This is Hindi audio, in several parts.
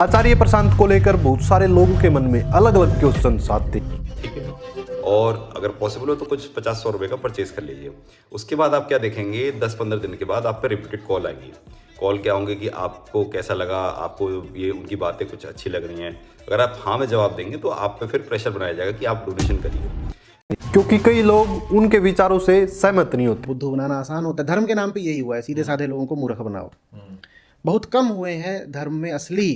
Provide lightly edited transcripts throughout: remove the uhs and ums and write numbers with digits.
आचार्य प्रशांत को लेकर बहुत सारे लोगों के मन में अलग अलग क्वेश्चन आते। ठीक है, और अगर पॉसिबल हो तो कुछ 50-100 रुपये का परचेज कर लीजिए। उसके बाद आप क्या देखेंगे, 10-15 दिन के बाद आप पे रिपीटेड कॉल आएंगी। कॉल क्या होंगे कि आपको कैसा लगा, आपको ये उनकी बातें कुछ अच्छी लग रही हैं। अगर आप हाँ में जवाब देंगे तो आप पे फिर प्रेशर बनाया जाएगा कि आप डोनेशन करिए, क्योंकि कई लोग उनके विचारों से सहमत नहीं होते। बुद्धू बनाना आसान होता है, धर्म के नाम पे यही हुआ है, सीधे साधे लोगों को मूर्ख बनाओ। बहुत कम हुए हैं धर्म में असली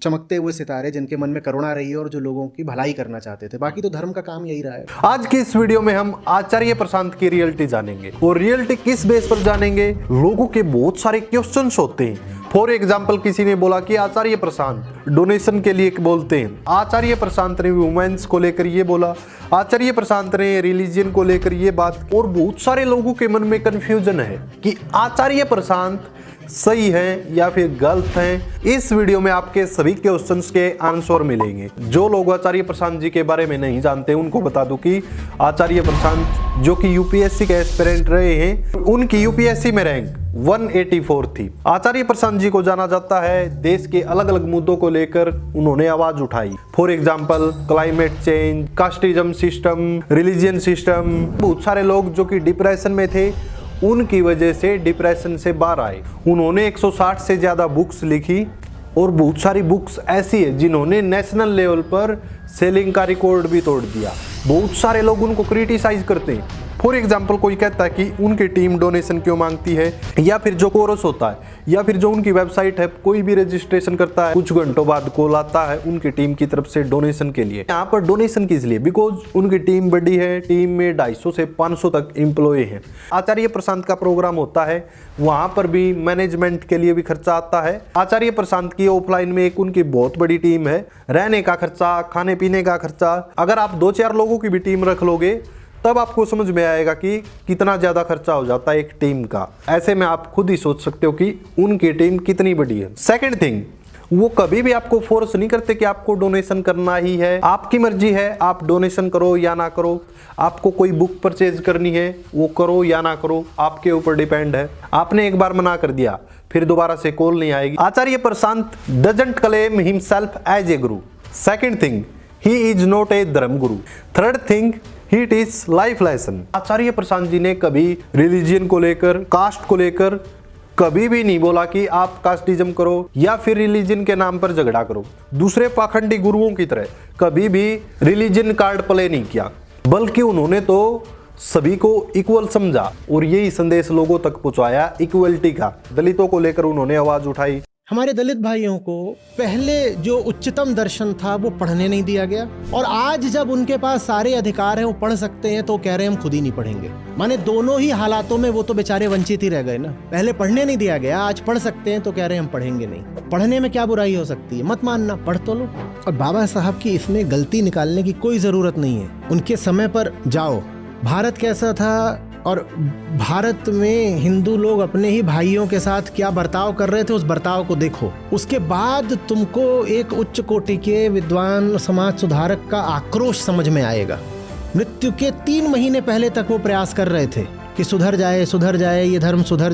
चमकते हुए सितारे जिनके मन में करुणा रही है और जो लोगों की भलाई करना चाहते थे। बाकी तो धर्म का काम यही रहा है। आज की इस वीडियो में हम आचार्य प्रशांत की रियलिटी जानेंगे, और रियलिटी किस बेस पर जानेंगे। लोगों के बहुत सारे क्वेश्चंस होते हैं। फॉर एग्जाम्पल, किसी ने बोला कि आचार्य प्रशांत डोनेशन के लिए बोलते हैं। आचार्य प्रशांत ने वुमेन्स को लेकर ये बोला, आचार्य प्रशांत ने रिलीजन को लेकर ये बात। और बहुत सारे लोगों के मन में कंफ्यूजन है कि आचार्य प्रशांत सही है या फिर गलत है। इस वीडियो में आपके सभी क्वेश्चंस के आंसर मिलेंगे। जो लोग आचार्य प्रशांत जी के बारे में नहीं जानते उनको बता दूं कि आचार्य प्रशांत जो कि यूपीएससी के एस्पिरेंट रहे हैं, उनकी यूपीएससी में रैंक 184 थी। आचार्य प्रशांत जी को जाना जाता है देश के अलग अलग मुद्दों को लेकर उन्होंने आवाज उठाई। For example, climate change, casteism system, religion system. बहुत सारे लोग जो कि डिप्रेशन में थे उनकी वजह से डिप्रेशन से बाहर आए। उन्होंने 160 से ज्यादा बुक्स लिखी, और बहुत सारी बुक्स ऐसी है जिन्होंने नेशनल लेवल पर सेलिंग का रिकॉर्ड भी तोड़ दिया। बहुत सारे लोग उनको क्रिटिसाइज करते हैं। फॉर एग्जाम्पल, कोई कहता है कि उनकी टीम डोनेशन क्यों मांगती है, या फिर जो कोरस होता है, या फिर जो उनकी वेबसाइट है, कोई भी रजिस्ट्रेशन करता है कुछ घंटों बाद कॉल आता है उनकी टीम की तरफ से डोनेशन के लिए। यहाँ पर डोनेशन किस लिए? बिकॉज उनकी टीम बड़ी है, टीम में 250 से 500 तक एम्प्लॉय हैं। आचार्य प्रशांत का प्रोग्राम होता है, वहां पर भी मैनेजमेंट के लिए भी खर्चा आता है। आचार्य प्रशांत की ऑफलाइन में एक उनकी बहुत बड़ी टीम है, रहने का खर्चा, खाने पीने का खर्चा। अगर आप 2-4 लोगों की भी टीम रख लोगे तब आपको समझ में आएगा कि कितना ज़्यादा खर्चा हो जाता है एक टीम का। ऐसे में आप खुद ही सोच सकते हो कि उनकी टीम कितनी बड़ी है। सेकंड थिंग, वो कभी भी आपको फोर्स नहीं करते कि आपको डोनेशन करना ही है। आपकी मर्जी है, आप डोनेशन करो या ना करो। आपको कोई बुक परचेज करनी है, वो करो या ना करो, आपके ऊपर डिपेंड है। आपने एक बार मना कर दिया, फिर दोबारा से कॉल नहीं आएगी। Acharya Prashant doesn't claim himself as a guru. Second thing, he is not a dharma guru. Third thing, he is life lesson. Acharya Prashant ji ने कभी रिलीजियन को लेकर, कास्ट को लेकर कभी भी नहीं बोला कि आप कास्टिज्म करो या फिर रिलीजन के नाम पर झगड़ा करो। दूसरे पाखंडी गुरुओं की तरह कभी भी रिलीजन कार्ड प्ले नहीं किया, बल्कि उन्होंने तो सभी को इक्वल समझा और यही संदेश लोगों तक पहुंचाया इक्वलिटी का। दलितों को लेकर उन्होंने आवाज उठाई। हमारे दलित भाइयों को पहले जो उच्चतम दर्शन था वो पढ़ने नहीं दिया गया, और आज जब उनके पास सारे अधिकार हैं, वो पढ़ सकते हैं, तो कह रहे हैं हम खुद ही नहीं पढ़ेंगे। माने दोनों ही हालातों में वो तो बेचारे वंचित ही रह गए ना। पहले पढ़ने नहीं दिया गया, आज पढ़ सकते हैं तो कह रहे हैं हम पढ़ेंगे नहीं। पढ़ने में क्या बुराई हो सकती है? मत मानना, पढ़ तो लो। और बाबा साहब की इसमें गलती निकालने की कोई जरूरत नहीं है। उनके समय पर जाओ, भारत कैसा था और भारत में हिंदू लोग अपने ही भाइयों के साथ क्या बर्ताव कर रहे थे, उस बर्ताव को देखो। उसके बाद तुमको एक उच्च कोटि के विद्वान समाज सुधारक का आक्रोश समझ में आएगा। मृत्यु के 3 महीने पहले तक वो प्रयास कर रहे थे कि सुधर जाए, ये धर्म सुधर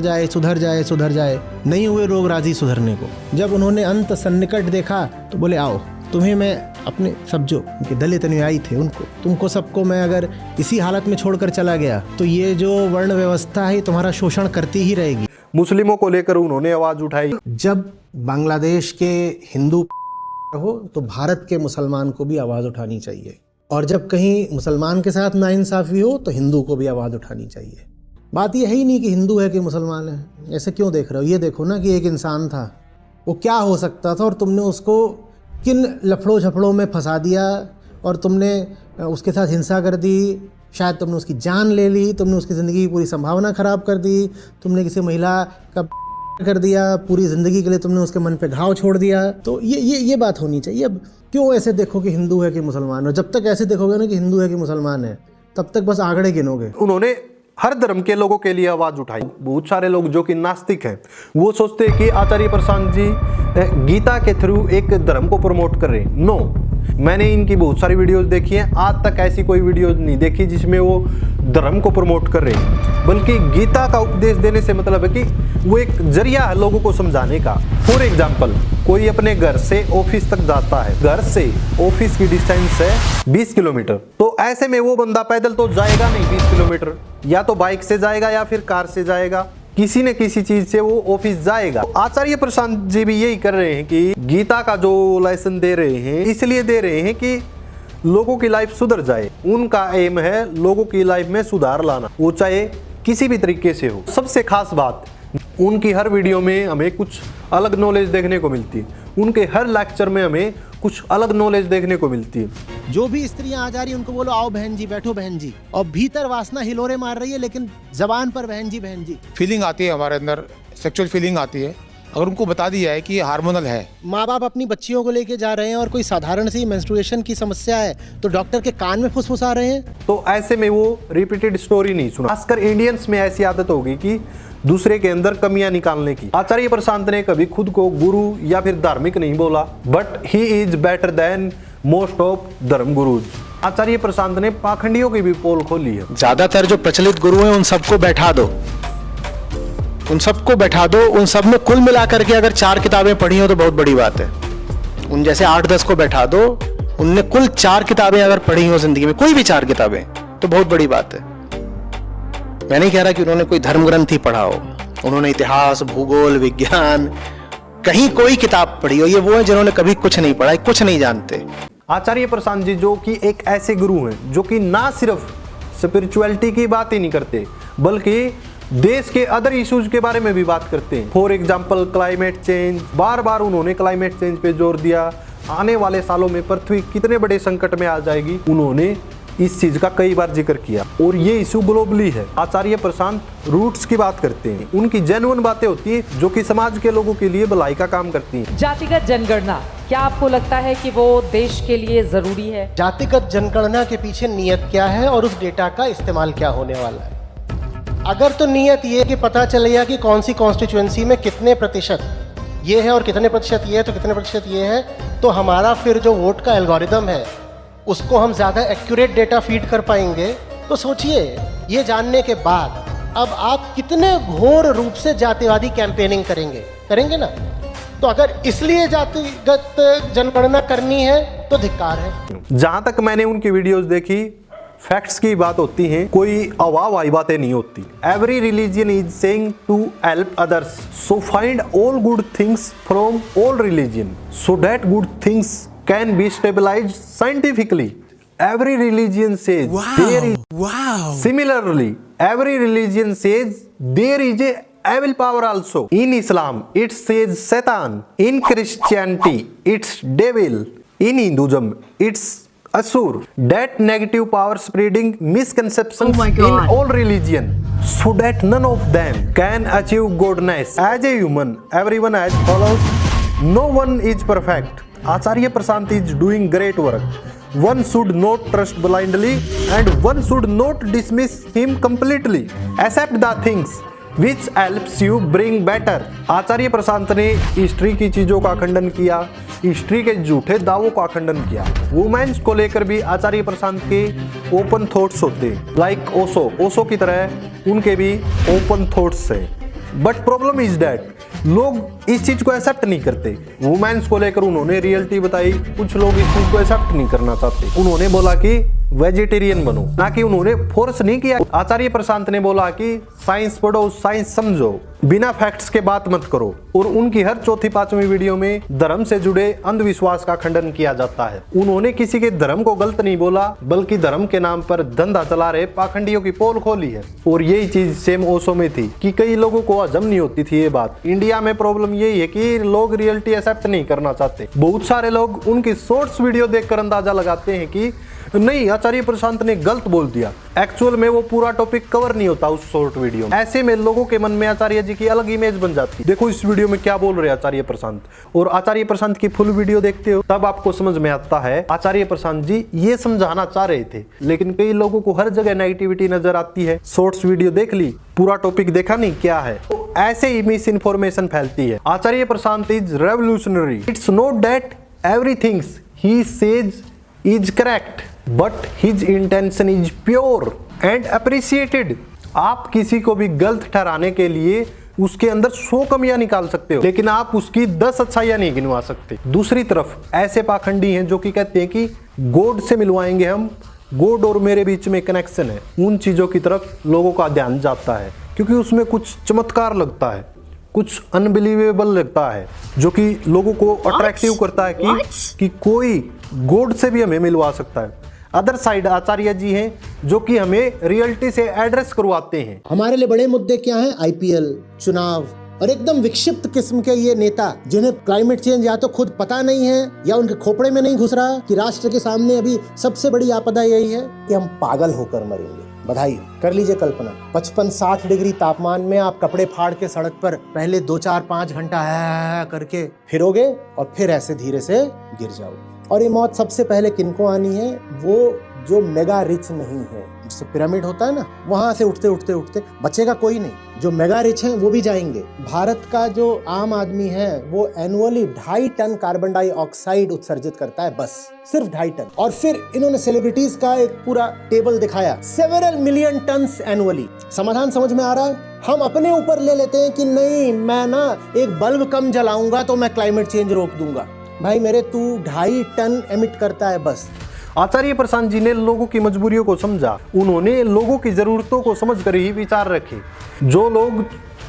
जाए। नहीं हुए लोग राजी सुधरने को। जब उन्होंने अंत सन्निकट देखा तो बोले आओ, तुम्हें मैं अपने सब जो उनके दलित अनुयायी थे तुमको सबको मैं अगर इसी हालत में छोड़कर चला गया तो ये जो वर्ण व्यवस्था है तुम्हारा शोषण करती ही रहेगी। मुस्लिमों को लेकर उन्होंने आवाज उठाई। जब बांग्लादेश के हिंदू हो तो भारत के मुसलमान को भी आवाज उठानी चाहिए, और जब कहीं मुसलमान के साथ नाइंसाफी हो तो हिंदू को भी आवाज उठानी चाहिए। बात यह है ही नहीं कि हिंदू है कि मुसलमान है। ऐसे क्यों देख रहे हो? ये देखो ना कि एक इंसान था, वो क्या हो सकता था, और तुमने उसको किन लफड़ों झपड़ों में फंसा दिया, और तुमने उसके साथ हिंसा कर दी। शायद तुमने उसकी जान ले ली, तुमने उसकी ज़िंदगी की पूरी संभावना ख़राब कर दी, तुमने किसी महिला का कर दिया, पूरी ज़िंदगी के लिए तुमने उसके मन पे घाव छोड़ दिया। तो ये बात होनी चाहिए। अब क्यों ऐसे देखो कि हिंदू है कि मुसलमान है? जब तक ऐसे देखोगे ना कि हिंदू है कि मुसलमान है, तब तक बस आंकड़े गिनोगे। उन्होंने हर धर्म के लोगों के लिए आवाज उठाई। बहुत सारे लोग जो कि नास्तिक हैं वो सोचते हैं कि आचार्य प्रशांत जी गीता के थ्रू एक धर्म को प्रमोट कर रहे हैं। नो, मैंने इनकी बहुत सारी वीडियोस देखी हैं, आज तक ऐसी कोई वीडियो नहीं देखी जिसमें वो धर्म को प्रमोट कर रहे हैं, बल्कि गीता का उपदेश देने से मतलब है कि वो एक जरिया है लोगों को समझाने का। फॉर एग्जाम्पल, कोई अपने घर से ऑफिस तक जाता है, घर से ऑफिस की डिस्टेंस है 20 किलोमीटर, तो ऐसे में वो बंदा पैदल तो जाएगा नहीं 20 किलोमीटर, या तो बाइक से जाएगा या फिर कार से जाएगा, किसी न किसी चीज से वो ऑफिस जाएगा। आचार्य प्रशांत जी भी यही कर रहे हैं कि गीता का जो लेसन दे रहे हैं इसलिए दे रहे हैं कि लोगों की लाइफ सुधर जाए। उनका एम है लोगों की लाइफ में सुधार लाना, वो चाहे किसी भी तरीके से हो। सबसे खास बात, उनकी हर वीडियो में हमें कुछ अलग नॉलेज देखने को मिलती है, उनके हर लेक्चर में हमें कुछ अलग नॉलेज देखने को मिलती है। जो भी स्त्रियां आ जा रही है उनको बोलो आओ बहन जी, बैठो बहन जी, और भीतर वासना हिलोरे मार रही है लेकिन जबान पर बहन जी बहन जी। फीलिंग आती है हमारे अंदर, सेक्सुअल फीलिंग आती है, अगर उनको बता दिया है कि ये हार्मोनल है। माँ बाप अपनी बच्चियों को लेके जा रहे हैं और कोई साधारण सी मेंस्ट्रुएशन की समस्या है तो डॉक्टर के कान में फुसफुसा रहे हैं, तो ऐसे में वो रिपीटेड स्टोरी नहीं सुना। खासकर इंडियंस में ऐसी आदत होगी कि दूसरे के अंदर कमियां निकालने की। आचार्य प्रशांत ने कभी खुद को गुरु या फिर धार्मिक नहीं बोला, but he is better than most of धर्म गुरुज। आचार्य प्रशांत ने पाखंडियों की भी पोल खोली है। ज्यादातर जो प्रचलित गुरु हैं उन सबको बैठा दो, उन सबको बैठा दो, उन सब में कुल मिलाकर के अगर 4 किताबें पढ़ी हो तो बहुत बड़ी बात है। उन जैसे 8-10 को बैठा दो, उनने कुल 4 किताबें अगर पढ़ी हो जिंदगी में, कोई भी 4 किताबें, तो बहुत बड़ी बात है। मैं नहीं कह रहा कि उन्होंने कोई धर्म ग्रंथ ही पढ़ा हो, उन्होंने इतिहास, भूगोल, विज्ञान, कहीं कोई किताब पढ़ी हो। ये वो है जिन्होंने कभी कुछ नहीं पढ़ा, कुछ नहीं जानते। आचार्य प्रशांत जी जो कि एक ऐसे गुरु हैं जो कि ना सिर्फ स्पिरिचुअलिटी की बात ही नहीं करते बल्कि देश के अदर इश्यूज के बारे में भी बात करते हैं। फॉर एग्जाम्पल क्लाइमेट चेंज, बार बार उन्होंने क्लाइमेट चेंज पे जोर दिया। आने वाले सालों में पृथ्वी कितने बड़े संकट में आ जाएगी, उन्होंने इस चीज का कई बार जिक्र किया, और ये इशू ग्लोबली है। आचार्य प्रशांत रूट्स की बात करते हैं, उनकी जेन्युइन बातें होती हैं जो कि समाज के लोगों के लिए भलाई का काम करती हैं। जातिगत जनगणना, क्या आपको लगता है कि वो देश के लिए जरूरी है? जातिगत जनगणना के पीछे नियत क्या है और उस डेटा का इस्तेमाल क्या होने वाला है? अगर तो नियत ये कि पता चलेगा कि कौन सी कॉन्स्टिट्यूएंसी में कितने प्रतिशत ये है और कितने प्रतिशत ये है तो कितने प्रतिशत ये है, तो हमारा फिर जो वोट का एल्गोरिदम है उसको हम ज़्यादा एक्यूरेट डेटा फीड कर पाएंगे। तो सोचिए, ये जानने के बाद अब आप कितने घोर रूप से जातिवादी कैंपेनिंग करेंगे ना। तो अगर इसलिए जातिगत जनगणना करनी है तो धिक्कार है। जहां तक मैंने उनकी वीडियोस देखी, फैक्ट्स की बात होती है, कोई अवाई बातें नहीं होती। Every religion is saying to help others, so find all good things from all religion so that good things can be stabilized scientifically. Every religion says there is. Similarly, every religion says there is a evil power also. In Islam, it says Satan. In Christianity, it's devil. In Hinduism, it's Asur. That negative power spreading misconceptions in all religion, so that none of them can achieve godness. As a human, everyone has flaws. No one is perfect. Acharya Prashant is doing great work. One should not trust blindly and one should not dismiss him completely. Accept the things which helps you bring better. आचार्य प्रशांत ने हिस्ट्री की चीज़ों का खंडन किया, हिस्ट्री के झूठे दावों का खंडन किया। वुमेन्स को लेकर भी आचार्य प्रशांत के ओपन थॉट्स होते हैं, लाइक ओशो की तरह उनके भी ओपन थॉट्स हैं। बट प्रॉब्लम इज दैट लोग इस चीज को एक्सेप्ट नहीं करते। वुमेन्स को लेकर उन्होंने रियलिटी बताई, कुछ लोग इस चीज को एक्सेप्ट नहीं करना चाहते। उन्होंने बोला कि वेजिटेरियन बनो, ना कि उन्होंने फोर्स नहीं किया। आचार्य प्रशांत ने बोला कि साइंस पढ़ो, साइंस समझो, बिना फैक्ट्स के बात मत करो। और उनकी हर चौथी पांचवी वीडियो में धर्म से जुड़े अंधविश्वास का खंडन किया जाता है। उन्होंने किसी के धर्म को गलत नहीं बोला, बल्कि धर्म के नाम पर धंधा चला रहे पाखंडियों की पोल खोली है। और यही चीज सेम ओशो में थी कि कई लोगों को हजम नहीं होती थी ये बात। इंडिया में प्रॉब्लम यही है कि लोग रियलिटी एक्सेप्ट नहीं करना चाहते। बहुत सारे लोग उनकी शॉर्ट्स वीडियो देखकर अंदाजा लगाते हैं कि नहीं, आचार्य प्रशांत ने गलत बोल दिया। एक्चुअल में वो पूरा टॉपिक कवर नहीं होता उस शॉर्ट वीडियो में। ऐसे में लोगों के मन में आचार्य जी की अलग इमेज बन जाती है। देखो इस वीडियो में क्या बोल रहे हैं आचार्य प्रशांत, और आचार्य प्रशांत की फुल वीडियो देखते हो तब आपको समझ में आता है आचार्य प्रशांत जी ये समझाना चाह रहे थे। लेकिन कई लोगों को हर जगह नेगेटिविटी नजर आती है। शॉर्ट्स वीडियो देख ली, पूरा टॉपिक देखा नहीं क्या है, तो ऐसे ही मिस इन्फॉर्मेशन फैलती है। Acharya Prashant is revolutionary. It's not that everything he says is correct, but his intention is pure and appreciated. आप किसी को भी गलत ठहराने के लिए उसके अंदर 100 कमियां निकाल सकते हो, लेकिन आप उसकी 10 अच्छाइयां नहीं गिनवा सकते। दूसरी तरफ ऐसे पाखंडी हैं जो कि कहते हैं कि गॉड से मिलवाएंगे हम, गॉड और मेरे बीच में कनेक्शन है। उन चीजों की तरफ लोगों का ध्यान जाता है क्योंकि उसमें कुछ चमत्कार लगता है, कुछ अनबिलीवेबल लगता है, जो कि लोगों को अट्रैक्टिव करता है कि कोई गॉड से भी हमें मिलवा सकता है। अदर साइड आचार्य जी हैं जो कि हमें रियलिटी से एड्रेस करवाते हैं। हमारे लिए बड़े मुद्दे क्या हैं? आईपीएल, चुनाव और एकदम विक्षिप्त किस्म के ये नेता जिन्हें क्लाइमेट चेंज या तो खुद पता नहीं है या उनके खोपड़े में नहीं घुस रहा कि राष्ट्र के सामने अभी सबसे बड़ी आपदा यही है कि हम पागल होकर मरेंगे। बधाई, कर लीजिए कल्पना, 55-60 डिग्री तापमान में आप कपड़े फाड़ के सड़क पर पहले 2-4-5 घंटा करके फिरोगे और फिर ऐसे धीरे से गिर जाओगे। और ये मौत सबसे पहले किनको आनी है? वो जो मेगा रिच नहीं है, जिससे पिरामिड होता है ना, वहां से उठते उठते उठते बचेगा कोई नहीं। जो मेगा रिच हैं वो भी जाएंगे। भारत का जो आम आदमी है वो एनुअली 2.5 टन कार्बन डाइऑक्साइड उत्सर्जित करता है, बस सिर्फ 2.5 टन। और फिर इन्होंने सेलिब्रिटीज का एक पूरा टेबल दिखाया, सेवरल मिलियन टन्स एनुअली। समाधान समझ में आ रहा है? हम अपने ऊपर ले लेते हैं कि नहीं, मैं ना एक बल्ब कम जलाऊंगा तो मैं क्लाइमेट चेंज रोक दूंगा। भाई मेरे, तू 2.5 टन एमिट करता है बस। आचार्य प्रशांत जी ने लोगों की मजबूरियों को समझा, उन्होंने लोगों की जरूरतों को समझकर ही विचार रखे। जो लोग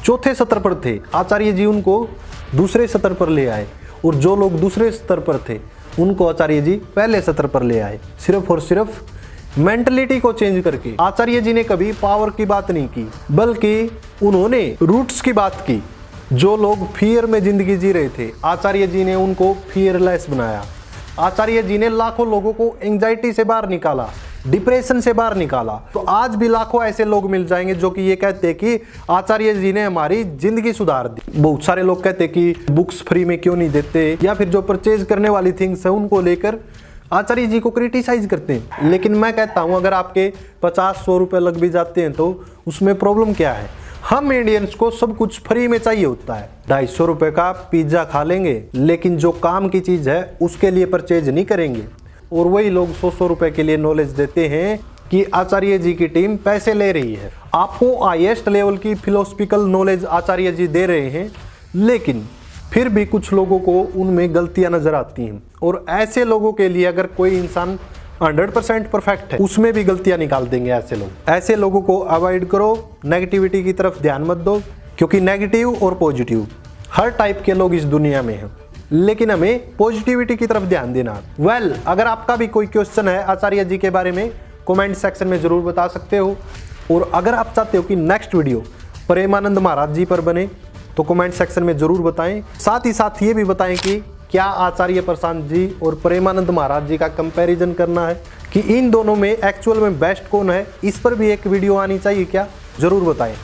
चौथे स्तर पर थे, आचार्य जी उनको दूसरे स्तर पर ले आए, और जो लोग दूसरे स्तर पर थे उनको आचार्य जी पहले स्तर पर ले आए, सिर्फ और सिर्फ मेंटलिटी को चेंज करके। आचार्य जी ने कभी पावर की बात नहीं की, बल्कि उन्होंने रूट्स की बात की। जो लोग फियर में जिंदगी जी रहे थे, आचार्य जी ने उनको फियरलेस बनाया। आचार्य जी ने लाखों लोगों को एंजाइटी से बाहर निकाला, डिप्रेशन से बाहर निकाला। तो आज भी लाखों ऐसे लोग मिल जाएंगे जो कि ये कहते हैं कि आचार्य जी ने हमारी जिंदगी सुधार दी। बहुत सारे लोग कहते हैं कि बुक्स फ्री में क्यों नहीं देते, या फिर जो परचेज करने वाली थिंग्स है उनको लेकर आचार्य जी को क्रिटिसाइज करते हैं। लेकिन मैं कहता हूं, अगर आपके 50-100 रुपए लग भी जाते हैं तो उसमें प्रॉब्लम क्या है? हम इंडियंस को सब कुछ फ्री में चाहिए होता है। 250 रुपए का पिज्जा खा लेंगे, लेकिन जो काम की चीज है उसके लिए परचेज नहीं करेंगे। और वही लोग 100-100 रुपए के लिए नॉलेज देते हैं कि आचार्य जी की टीम पैसे ले रही है। आपको हाईएस्ट लेवल की फिलोसफिकल नॉलेज आचार्य जी दे रहे हैं, लेकिन फिर भी कुछ लोगों को उनमें गलतियां नजर आती हैं। और ऐसे लोगों के लिए अगर कोई इंसान 100% परफेक्ट है, उसमें भी गलतियां निकाल देंगे ऐसे लोग। ऐसे लोगों को अवॉइड करो, नेगेटिविटी की तरफ ध्यान मत दो, क्योंकि नेगेटिव और पॉजिटिव हर टाइप के लोग इस दुनिया में हैं, लेकिन हमें पॉजिटिविटी की तरफ ध्यान देना। अगर आपका भी कोई क्वेश्चन है आचार्य जी के बारे में, कमेंट सेक्शन में जरूर बता सकते हो। और अगर आप चाहते हो कि नेक्स्ट वीडियो प्रेमानंद महाराज जी पर बने तो कमेंट सेक्शन में जरूर बताएं। साथ ही साथ ये भी बताएं कि क्या आचार्य प्रशांत जी और प्रेमानंद महाराज जी का कंपैरिजन करना है, कि इन दोनों में एक्चुअल में बेस्ट कौन है, इस पर भी एक वीडियो आनी चाहिए क्या? जरूर बताएं।